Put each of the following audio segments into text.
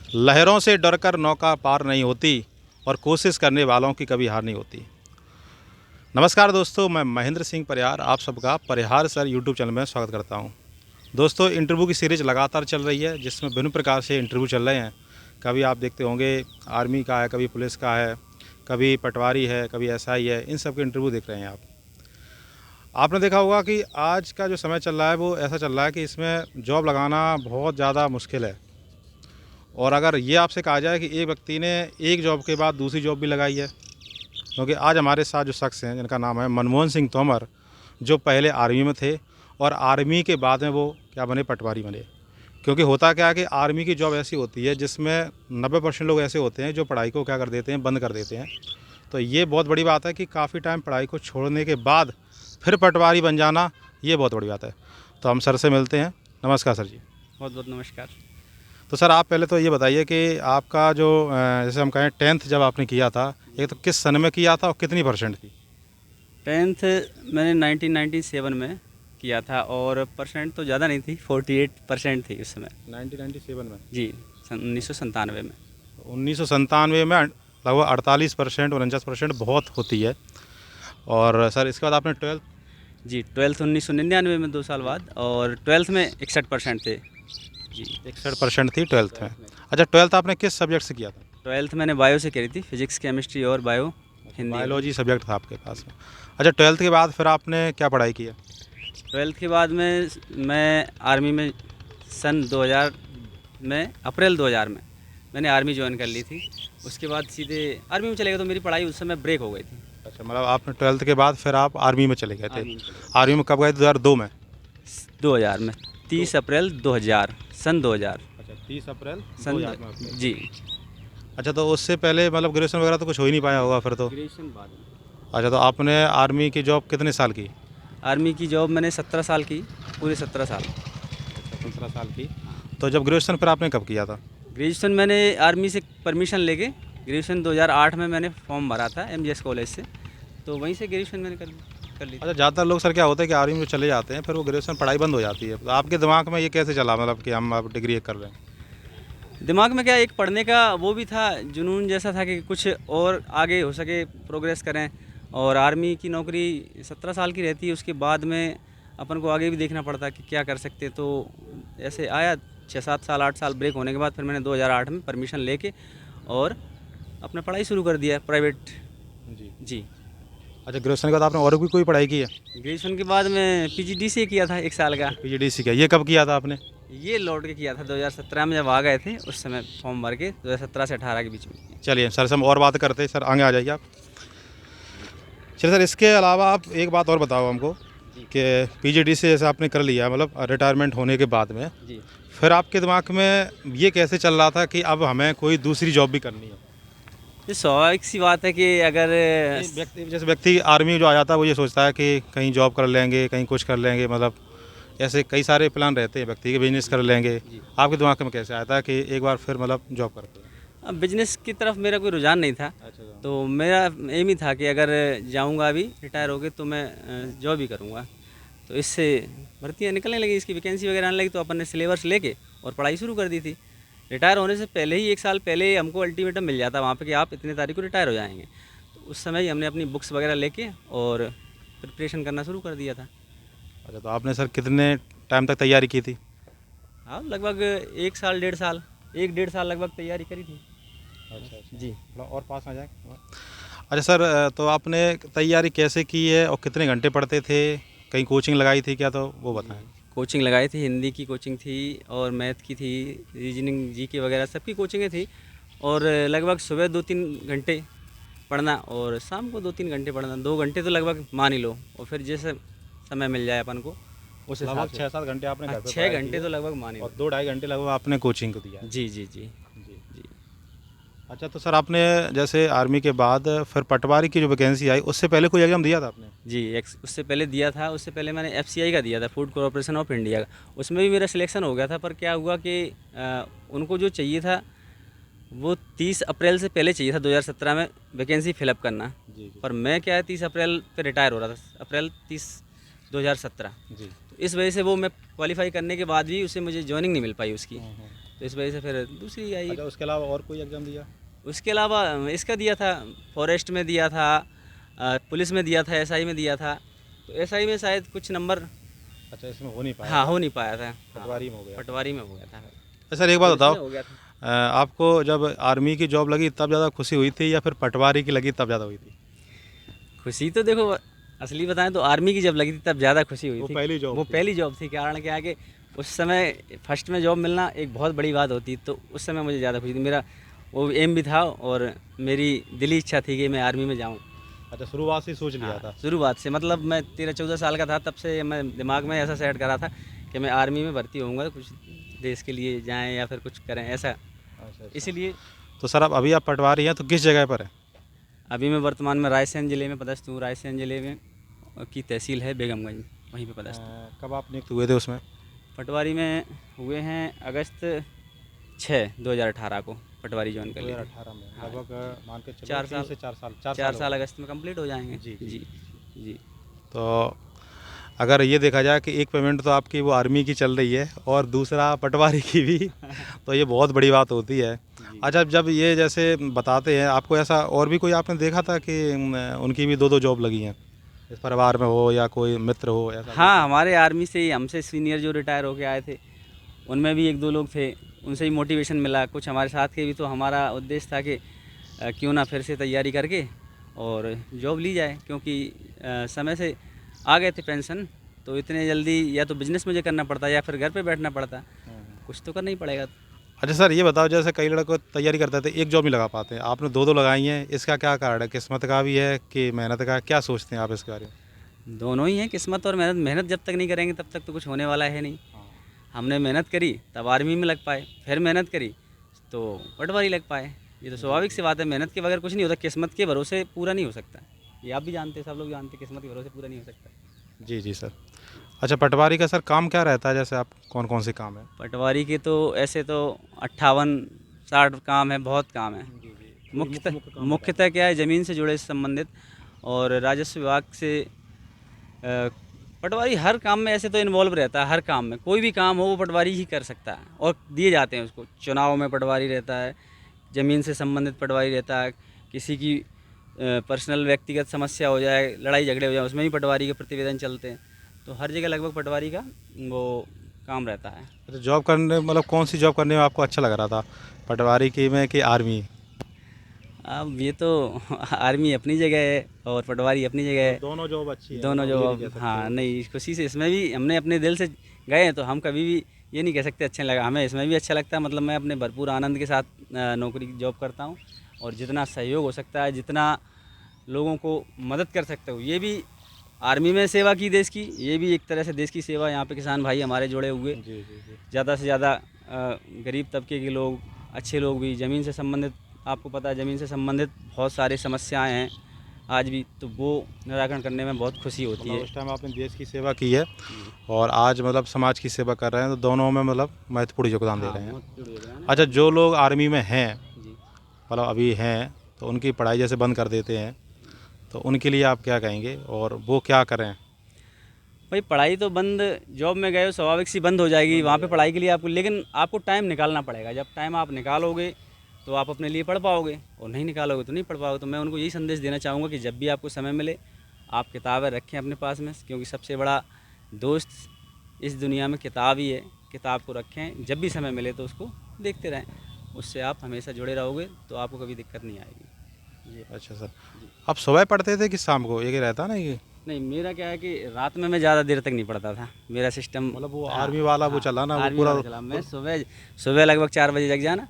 लहरों से डरकर नौका पार नहीं होती और कोशिश करने वालों की कभी हार नहीं होती। नमस्कार दोस्तों, मैं महेंद्र सिंह परिहार आप सबका परिहार सर यूट्यूब चैनल में स्वागत करता हूं। दोस्तों, इंटरव्यू की सीरीज़ लगातार चल रही है जिसमें विभिन्न प्रकार से इंटरव्यू चल रहे हैं। कभी आप देखते होंगे आर्मी का है, कभी पुलिस का है, कभी पटवारी है, कभी एसआई है, इन सब के इंटरव्यू देख रहे हैं आप। आपने देखा होगा कि आज का जो समय चल रहा है वो ऐसा चल रहा है कि इसमें जॉब लगाना बहुत ज़्यादा मुश्किल है। और अगर ये आपसे कहा जाए कि एक व्यक्ति ने एक जॉब के बाद दूसरी जॉब भी लगाई है, क्योंकि आज हमारे साथ जो शख्स हैं जिनका नाम है मनमोहन सिंह तोमर, जो पहले आर्मी में थे और आर्मी के बाद में वो क्या बने, पटवारी बने। क्योंकि होता क्या है कि आर्मी की जॉब ऐसी होती है जिसमें 90% लोग ऐसे होते हैं जो पढ़ाई को क्या कर देते हैं, बंद कर देते हैं। तो ये बहुत बड़ी बात है कि काफ़ी टाइम पढ़ाई को छोड़ने के बाद फिर पटवारी बन जाना, ये बहुत बड़ी बात है। तो हम सर से मिलते हैं। नमस्कार सर जी। बहुत बहुत नमस्कार। तो सर, आप पहले तो ये बताइए कि आपका जो जैसे हम कहें 10th जब आपने किया था, एक तो किस सन में किया था और कितनी परसेंट थी? 10th मैंने 1997 में किया था और परसेंट तो ज़्यादा नहीं थी, 48% थी उस समय। 1997 में? जी, 1997 में। 1997 में लगभग 48%, 49% बहुत होती है। और सर, इसके बाद आपने 12th? जी, 12th 1999 में 2 साल बाद, और 12th में 61% थे। जी, 61% थी 12th में। अच्छा, 12th आपने किस सब्जेक्ट से किया था? 12th मैंने बायो से करी थी, फिजिक्स, केमिस्ट्री और बायो, हिंदी। बायोलॉजी सब्जेक्ट था आपके पास में। अच्छा, 12th के बाद फिर आपने क्या पढ़ाई की है? 12th के बाद में मैं आर्मी में सन 2000 में, अप्रैल 2000 में मैंने आर्मी ज्वाइन कर ली थी। उसके बाद सीधे आर्मी में चले गए, तो मेरी पढ़ाई उस समय ब्रेक हो गई थी। अच्छा, मतलब आपने 12th के बाद फिर आप आर्मी में चले गए थे। आर्मी में चले गए आर्मी में कब गए थे? 2002 में? 2000 में, 30 अप्रैल 2000, सन 2000। अच्छा, 30 अप्रैल सन 2000 में आपने। जी, अच्छा, तो उससे पहले मतलब ग्रेजुएशन वगैरह तो कुछ हो ही नहीं पाया होगा फिर तो? ग्रेजुएशन बाद में। अच्छा, तो आपने आर्मी की जॉब कितने साल की? आर्मी की जॉब मैंने 17 साल की, पूरे 17 साल। अच्छा, 17 साल की। तो जब ग्रेजुएशन फिर आपने कब किया था? ग्रेजुएशन मैंने आर्मी से परमिशन लेके, ग्रेजुएशन 2008 में मैंने फॉर्म भरा था एमजीएस कॉलेज से, तो वहीं से ग्रेजुएशन मैंने कर ली। अच्छा, ज़्यादातर लोग सर क्या होता है कि आर्मी में चले जाते हैं, फिर वो ग्रेजुएशन पढ़ाई बंद हो जाती है। तो आपके दिमाग में ये कैसे चला, मतलब कि हम अब डिग्री कर रहे हैं? दिमाग में क्या, एक पढ़ने का वो भी था, जुनून जैसा था कि कुछ और आगे हो सके, प्रोग्रेस करें। और आर्मी की नौकरी 17 साल की रहती है, उसके बाद में अपन को आगे भी देखना पड़ता कि क्या कर सकते। तो ऐसे आया 6-7 साल, 8 साल ब्रेक होने के बाद फिर मैंने 2008 में परमिशन लेके और अपना पढ़ाई शुरू कर दिया प्राइवेट। जी। जी, अच्छा, ग्रेजुएशन के बाद आपने और भी कोई पढ़ाई की है? ग्रेजुएशन के बाद मैं पीजीडीसीए किया था 1 साल का। पीजीडीसी का ये कब किया था आपने? ये लौट के किया था 2017 में, जब आ गए थे उस समय फॉर्म भर के, 2017 से 18 के बीच में। चलिए सर से हम और बात करते हैं। सर, आगे आ जाइए आप। चलिए सर, इसके अलावा आप एक बात और बताओ हमको कि पीजीडीसी जैसे आपने कर लिया, मतलब रिटायरमेंट होने के बाद में, जी, फिर आपके दिमाग में ये कैसे चल रहा था कि अब हमें कोई दूसरी जॉब भी करनी है? ये स्वाभाविक सी बात है कि अगर व्यक्ति आर्मी में जो आ जाता है वो ये सोचता है कि कहीं जॉब कर लेंगे, कहीं कुछ कर लेंगे, मतलब ऐसे कई सारे प्लान रहते हैं व्यक्ति के, बिजनेस कर लेंगे। जी, आपके दिमाग में कैसे आया था कि एक बार फिर मतलब जॉब करते हैं? अब बिजनेस की तरफ मेरा कोई रुझान नहीं था। अच्छा। तो मेरा एम ही था कि अगर जाऊंगा अभी रिटायर हो के तो मैं जॉब ही करूंगा। तो इससे भर्तियाँ निकलने लगी, इसकी वैकेंसी वगैरह आने लगी, तो अपन ने सिलेबस लेके और पढ़ाई शुरू कर दी थी। रिटायर होने से पहले ही 1 साल पहले हमको अल्टीमेटम मिल जाता वहाँ पे कि आप इतने तारीख को रिटायर हो जाएंगे। तो उस समय ही हमने अपनी बुक्स वगैरह लेके और प्रिपरेशन करना शुरू कर दिया था। अच्छा, तो आपने सर कितने टाइम तक तैयारी की थी? हाँ, लगभग 1 साल, 1.5 साल, 1-1.5 साल लगभग तैयारी करी थी। अच्छा। जी, थोड़ा और पास आ जाए। अच्छा सर, तो आपने तैयारी कैसे की है और कितने घंटे पढ़ते थे? कहीं कोचिंग लगाई थी क्या, तो वो बताएं। कोचिंग लगाई थी, हिंदी की कोचिंग थी और मैथ की थी, रीजनिंग, जीके वगैरह सबकी कोचिंगें थी। और लगभग सुबह 2-3 घंटे पढ़ना और शाम को 2-3 घंटे पढ़ना, 2 घंटे तो लगभग मान ही लो, और फिर जैसे समय मिल जाए अपन को उस हिसाब लगभग से। 6-7 घंटे आपने घर हाँ, पे 6 पढ़ाई की घंटे है तो लगभग मान ही और लो। 2-2.5 घंटे लगभग आपने कोचिंग को दिया है। जी जी जी जी। जी। अच्छा, तो सर आपने जैसे आर्मी के बाद फिर पटवारी की जो वैकेंसी आई, उससे पहले कोई एग्ज़ाम दिया था आपने? जी, उससे पहले दिया था। उससे पहले मैंने एफसीआई का दिया था, फूड कॉरपोरेशन ऑफ इंडिया का। उसमें भी मेरा सिलेक्शन हो गया था, पर क्या हुआ कि उनको जो चाहिए था वो 30 अप्रैल से पहले चाहिए था, 2017 में वैकेंसी फिलअप करना। जी। पर मैं क्या है, 30 अप्रैल पे रिटायर हो रहा था, अप्रैल 30 2017। जी। तो इस वजह से वो मैं क्वालिफाई करने के बाद भी उसे मुझे जॉइनिंग नहीं मिल पाई उसकी। तो इस वजह से फिर दूसरी आई। अच्छा, उसके अलावा और कोई एग्ज़ाम दिया? उसके अलावा इसका दिया था, फॉरेस्ट में दिया था, पुलिस में दिया था, एसआई में दिया था। तो एसआई में शायद कुछ नंबर, अच्छा, इसमें हो नहीं पाया? हाँ, हो नहीं पाया था। पटवारी में हो गया? पटवारी में हो गया था। सर एक बात पुलिस में बताओ, हो गया था। आपको जब आर्मी की जॉब लगी तब ज़्यादा खुशी हुई थी या फिर पटवारी की लगी तब ज़्यादा हुई थी? खुशी तो देखो, असली बताएं तो आर्मी की जब लगी थी तब ज़्यादा खुशी हुई वो थी। पहली जॉब वो थी। पहली जॉब थी। कारण क्या है कि उस समय फर्स्ट में जॉब मिलना एक बहुत बड़ी बात होती, तो उस समय मुझे ज़्यादा खुशी थी। मेरा वो एम भी था और मेरी दिली इच्छा थी कि मैं आर्मी में जाऊँ। अच्छा, शुरुआत से ही सोच लिया था? शुरुआत से, मतलब मैं 13-14 साल का था तब से मैं दिमाग में ऐसा सेट करा था कि मैं आर्मी में भर्ती होऊंगा, कुछ देश के लिए जाएं या फिर कुछ करें ऐसा। अच्छा। इसीलिए तो सर अब अभी आप पटवारी हैं तो किस जगह पर हैं? अभी मैं वर्तमान में रायसेन ज़िले में पदस्थ हूँ। रायसेन ज़िले में की तहसील है बेगमगंज, वहीं पे पदस्थ हूँ। कब आप नियुक्त हुए थे उसमें? पटवारी में हुए हैं अगस्त 6, 2018 को पटवारी ज्वाइन कर लिया। 2018 में हाँ। लगभग मान के चलो 4 3 साल, से 4 साल 4 साल अगस्त में कंप्लीट हो जाएंगे। जी, जी। जी जी। तो अगर ये देखा जाए कि एक पेमेंट तो आपकी वो आर्मी की चल रही है और दूसरा पटवारी की भी तो ये बहुत बड़ी बात होती है। जी। अच्छा, जब ये जैसे बताते हैं आपको, ऐसा और भी कोई आपने देखा था कि उनकी भी 2-2 जॉब लगी हैं, इस परिवार में हो या कोई मित्र हो ऐसा? हाँ, हमारे आर्मी से ही हमसे सीनियर जो रिटायर होके आए थे, उनमें भी 1-2 लोग थे, उनसे ही मोटिवेशन मिला। कुछ हमारे साथ के भी, तो हमारा उद्देश्य था कि क्यों ना फिर से तैयारी करके और जॉब ली जाए, क्योंकि समय से आ गए थे पेंशन, तो इतने जल्दी या तो बिज़नेस मुझे करना पड़ता या फिर घर पे बैठना पड़ता, कुछ तो करना ही पड़ेगा। अच्छा सर, ये बताओ, जैसे कई लड़के तैयारी करते थे एक जॉब नहीं लगा पाते हैं, आपने 2-2 लगाई हैं, इसका क्या कारण है? किस्मत का भी है कि मेहनत का? क्या सोचते हैं आप इसके बारे में? दोनों ही हैं, किस्मत और मेहनत। मेहनत जब तक नहीं करेंगे तब तक तो कुछ होने वाला है नहीं। हाँ। हमने मेहनत करी तब आर्मी में लग पाए, फिर मेहनत करी तो पटवारी लग पाए। ये तो स्वाभाविक सी बात है, मेहनत के बगैर कुछ नहीं होता, किस्मत के भरोसे पूरा नहीं हो सकता। ये आप भी जानते हैं, सब लोग जानते हैं, किस्मत के भरोसे पूरा नहीं हो सकता। जी, जी सर। अच्छा, पटवारी का सर काम क्या रहता है? जैसे आप कौन-कौन से काम है? पटवारी के तो ऐसे तो 58-60 काम है, बहुत काम है। मुख्यतः क्या है, ज़मीन से जुड़े संबंधित और राजस्व विभाग से पटवारी हर काम में ऐसे तो इन्वॉल्व रहता है। हर काम में कोई भी काम हो वो पटवारी ही कर सकता है और दिए जाते हैं उसको। चुनाव में पटवारी रहता है, ज़मीन से संबंधित पटवारी रहता है, किसी की पर्सनल व्यक्तिगत समस्या हो जाए, लड़ाई झगड़े हो जाए, उसमें भी पटवारी के प्रतिवेदन चलते हैं। तो हर जगह लगभग पटवारी का वो काम रहता है। अच्छा, जॉब करने मतलब कौन-सी जॉब करने में आपको अच्छा लग रहा था? पटवारी की में कि आर्मी? अब ये तो आर्मी अपनी जगह है और पटवारी अपनी जगह है। दोनों जॉब अच्छी है, दोनों मतलब जो ये नहीं कह सकते हाँ, हो। नहीं, खुशी से इसमें भी हमने अपने दिल से गए हैं, तो हम कभी भी ये नहीं कह सकते अच्छा नहीं लगा। हमें इसमें भी अच्छा लगता है, मतलब मैं अपने भरपूर आनंद के साथ नौकरी जॉब करता हूँ और जितना सहयोग हो सकता है, जितना लोगों को मदद कर सकते हो, ये भी आर्मी में सेवा की देश की, ये भी एक तरह से देश की सेवा। यहाँ पे किसान भाई हमारे जुड़े हुए, जी, जी, जी। ज़्यादा से ज़्यादा गरीब तबके के लोग, अच्छे लोग भी, ज़मीन से संबंधित, आपको पता है ज़मीन से संबंधित बहुत सारी समस्याएं हैं आज भी, तो वो निराकरण करने में बहुत खुशी होती मतलब है। उस टाइम आपने देश की सेवा की है और आज मतलब समाज की सेवा कर रहे हैं, तो दोनों में मतलब महत्वपूर्ण योगदान दे हाँ, रहे हैं। बहुत जुड़े हुए हैं ना। अच्छा, जो लोग आर्मी में हैं, जी। मतलब अभी हैं, तो उनकी पढ़ाई जैसे बंद कर देते हैं, तो उनके लिए आप क्या कहेंगे और वो क्या करें? भाई पढ़ाई तो बंद, जॉब में गए हो स्वाभाविक सी बंद हो जाएगी, वहाँ पे पढ़ाई के लिए आपको, लेकिन आपको टाइम निकालना पड़ेगा। जब टाइम आप निकालोगे तो आप अपने लिए पढ़ पाओगे, और नहीं निकालोगे तो नहीं पढ़ पाओगे। तो मैं उनको यही संदेश देना चाहूँगा कि जब भी आपको समय मिले आप किताबें रखें अपने पास में, क्योंकि सबसे बड़ा दोस्त इस दुनिया में किताब ही है। किताब को रखें, जब भी समय मिले तो उसको देखते रहें, उससे आप हमेशा जुड़े रहोगे तो आपको कभी दिक्कत नहीं आएगी। जी। अच्छा सर, आप सुबह पढ़ते थे कि शाम को? ये रहता ना ये, नहीं, मेरा क्या है कि रात में मैं ज़्यादा देर तक नहीं पढ़ता था, मेरा सिस्टम मतलब वो हाँ, आर्मी वाला वो हाँ, चला ना वो आर्मी पूरा। वाला चला। मैं सुबह सुबह लगभग 4 बजे जग जाना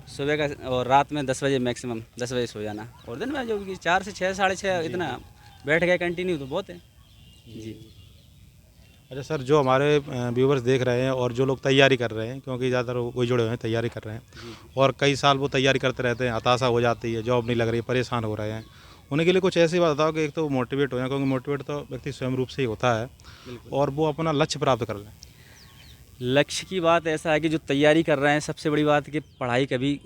सुबह का, और रात में 10 बजे मैक्सिमम 10 बजे सो जाना, और दिन में जो कि 4 से 6, साढ़े 6 इतना बैठ गए कंटिन्यू तो बहुत है। जी। अच्छा सर, जो हमारे व्यूवर्स देख रहे हैं और जो लोग तैयारी कर रहे हैं, क्योंकि ज़्यादातर वही जुड़े हुए हैं, तैयारी कर रहे हैं जी। और कई साल वो तैयारी करते रहते हैं, हताशा हो जाती है, जॉब नहीं लग रही, परेशान हो रहे हैं, उन्हीं के लिए कुछ ऐसी बात बताओ कि एक तो मोटिवेट हो जाए, क्योंकि मोटिवेट तो व्यक्ति स्वयं रूप से ही होता है, बिल्कुल। और वो अपना लक्ष्य प्राप्त कर लें। लक्ष्य की बात ऐसा है कि जो तैयारी कर रहे हैं, सबसे बड़ी बात है कि पढ़ाई कभी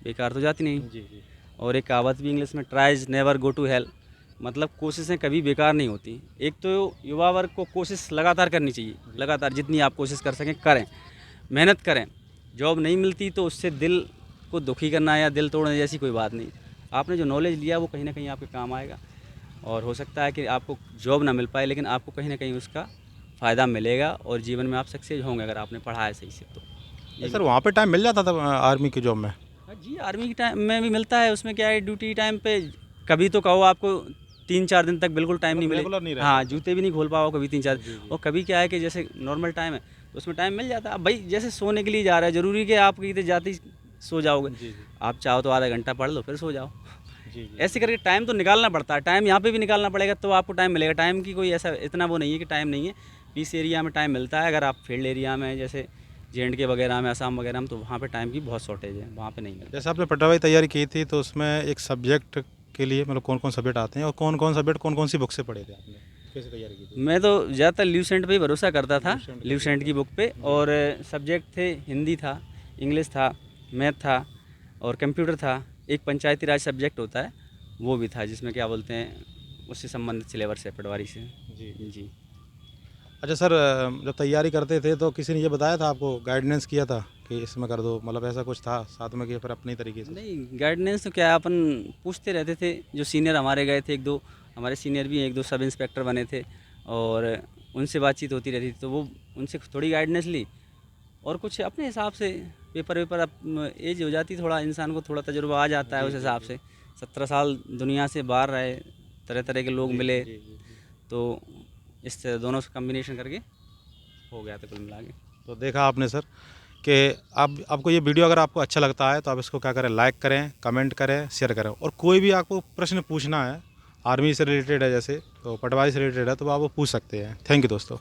बेकार तो जाती नहीं। जी, जी। और एक कहावत भी इंग्लिश में, tries never go to hell, मतलब कोशिशें कभी बेकार नहीं होती। एक तो युवा वर्ग को कोशिश लगातार करनी चाहिए, लगातार जितनी आप कोशिश कर सकें करें, मेहनत करें, जॉब नहीं मिलती तो उससे दिल को दुखी करना या दिल तोड़ने जैसी कोई बात नहीं। आपने जो नॉलेज लिया वो कहीं ना कहीं आपके काम आएगा, और हो सकता है कि आपको जॉब ना मिल पाए लेकिन आपको कहीं ना कहीं उसका फ़ायदा मिलेगा और जीवन में आप सक्सेस होंगे अगर आपने पढ़ा है सही से तो। सर वहाँ पे टाइम मिल जाता था आर्मी की जॉब में? हाँ जी, आर्मी के टाइम में भी मिलता है। उसमें क्या है, ड्यूटी टाइम पे कभी तो कहो आपको 3-4 दिन तक बिल्कुल टाइम नहीं रेगुलर नहीं मिले, रहता हाँ जूते भी नहीं खोल पाओ कभी 3-4। जी, जी। और कभी क्या है कि जैसे नॉर्मल टाइम है तो उसमें टाइम मिल जाता है। अब भाई जैसे सोने के लिए जा रहा है, ज़रूरी कि आप कहीं जाते ही सो जाओगे। जी, जी। आप चाहो तो आधा घंटा पढ़ लो फिर सो जाओ। जी, जी। ऐसे करके टाइम तो निकालना पड़ता है, टाइम यहाँ पे भी निकालना पड़ेगा तो आपको टाइम मिलेगा। टाइम की कोई ऐसा इतना वो नहीं है कि टाइम नहीं है। पीस एरिया में टाइम मिलता है, अगर आप फील्ड एरिया में जैसे JNK वगैरह में, असम वगैरह में, तो वहाँ पे टाइम की बहुत शॉर्टेज है, वहाँ पे नहीं मिलता। जैसे आपने पटवाई तैयारी की थी तो उसमें एक सब्जेक्ट के लिए मतलब कौन कौन सब्जेक्ट आते हैं और कौन कौन सब्जेक्ट कौन कौन सी बुक से पढ़े थे आपने, कैसे तैयारी की थी? मैं तो ज़्यादातर ल्यूसेंट पे ही भरोसा करता था, ल्यूसेंट का ल्यूसेंट की बुक पे। और सब्जेक्ट थे, हिंदी था, इंग्लिश था, मैथ था और कंप्यूटर था। एक पंचायती राज सब्जेक्ट होता है वो भी था, जिसमें क्या बोलते हैं उससे संबंधित सिलेबस है पटवारी से। जी। जी। अच्छा सर, जब तैयारी करते थे तो किसी ने ये बताया था आपको, गाइडेंस किया था कि इसमें कर दो, मतलब ऐसा कुछ था साथ में कि फिर अपनी तरीके से? नहीं, गाइडेंस तो क्या है, अपन पूछते रहते थे। जो सीनियर हमारे गए थे, एक दो हमारे सीनियर भी हैं, एक दो सब इंस्पेक्टर बने थे और उनसे बातचीत होती रहती थी, तो वो उनसे थोड़ी गाइडेंस ली और कुछ अपने हिसाब से पेपर वेपर। अब एज हो जाती, थोड़ा इंसान को थोड़ा तजुर्बा आ जाता है उस हिसाब से। 17 साल दुनिया से बाहर रहे, तरह तरह के लोग मिले, तो इस दोनों से कम्बिनेशन करके हो गया था कुल मिला के। तो देखा आपने सर कि आपको ये वीडियो अगर आपको अच्छा लगता है तो आप इसको क्या करें, लाइक करें, कमेंट करें, शेयर करें। और कोई भी आपको प्रश्न पूछना है आर्मी से रिलेटेड है जैसे, तो पटवारी से रिलेटेड है, तो आप वो पूछ सकते हैं। थैंक यू दोस्तों।